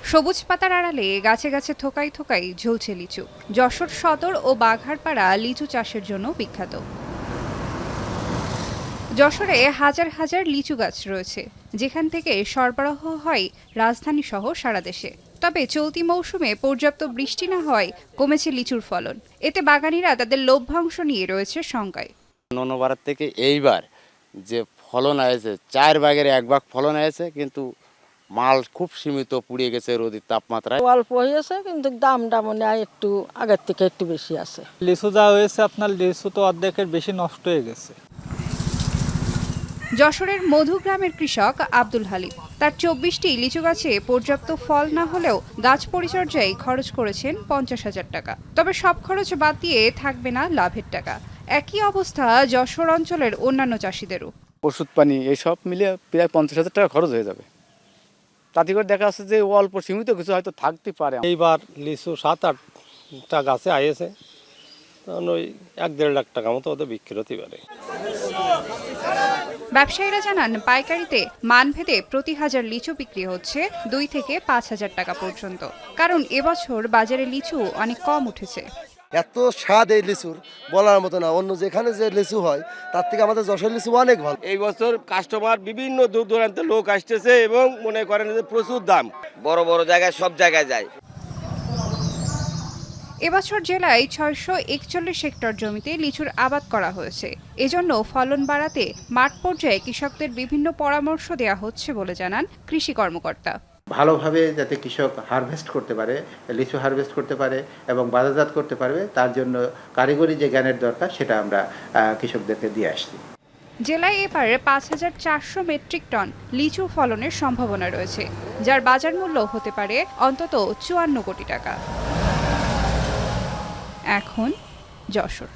সবুজ পাতার আড়ালে গাছে গাছে থোকাই থোকাই ঝুলছে লিচু। যশোর সদর ও বাঘারপাড়া লিচু চাষের জন্য বিখ্যাত। যশোরে হাজার হাজার লিচু গাছ রয়েছে, যেখান থেকে সরবরাহ হয় রাজধানী সহ সারা দেশে। তবে চলতি মৌসুমে পর্যাপ্ত বৃষ্টি না হওয়ায় কমেছে লিচুর ফলন। এতে বাগানীরা তাদের লভ্যাংশ নিয়ে রয়েছে শঙ্কায়। অন্যবার থেকে এইবার যে ফলন হয়েছে 4 ভাগের 1 ভাগ ফলন হয়েছে, কিন্তু মাল খুব সীমিত পুড়িয়ে গেছে রোদের তাপমাত্রায়। অল্প হয়েছে, কিন্তু দামটা মনে হয় একটু আগের থেকে একটু বেশি আছে। লিচু যা হয়েছে, আপনার লিচু তো অর্ধেকের বেশি নষ্ট হয়ে গেছে। যশোরের মধু গ্রামের কৃষক আব্দুল হালিম তার 24টি লিচু গাছে পর্যাপ্ত ফল না হলেও গাছ পরিচর্যায় খরচ করেছেন 50,000 টাকা। তবে সব খরচ বাদ দিয়ে থাকবে না লাভের টাকা। একই অবস্থা যশোর অঞ্চলের অন্যান্য চাষিদেরও। ওষুধ পানি এইসব মিলিয়ে প্রায় 50,000 টাকা খরচ হয়ে যাবে। তাতে করে দেখা যাচ্ছে যে অল্প সীমিত কিছু হয়তো থাকতে পারে। এইবার লিচু 7-8টা গাছে আইছে, তখন ওই 1-1.5 লাখ টাকা মতো ওদের বিক্রি হতে পারে। ব্যবসায়ীরা জানান, পাইকারিতে মানভেদে প্রতি হাজার লিচু বিক্রি হচ্ছে 2 থেকে 5,000 টাকা পর্যন্ত। কারণ এবছর বাজারে লিচু অনেক কম উঠেছে। এত স্বাদ এই লিচুর বলার মতো না। অন্য যেখানে যে লিচু হয় তার থেকে আমাদের যশোর লিচু অনেক ভালো। এই বছর কাস্টমার বিভিন্ন দূর দূরান্তের লোক আসতেছে এবং মনে করেন যে প্রচুর দাম, বড় বড় জায়গায় সব জায়গায় যায়। এবছর জেলায় 641 হেক্টর জমিতে লিচুর আবাদ করা হয়েছে। এজন্য ফলন বাড়াতে মাঠ পর্যায়ে কৃষকদের বিভিন্ন পরামর্শ দেওয়া হচ্ছে বলে জানান কৃষি কর্মকর্তা। ভালোভাবে যাতে কৃষক হারভেস্ট করতে পারে, লিচু হারভেস্ট করতে পারে এবং বাজারজাত করতে পারবে, তার জন্য কারিগরি যে জ্ঞানের দরকার সেটা আমরা কৃষকদেরকে দিয়ে আসছি। জেলায় এবার 5,400 মেট্রিক টন লিচু ফলনের সম্ভাবনা রয়েছে, যার বাজার মূল্য হতে পারে অন্তত 54 কোটি টাকা। এখন যশোর।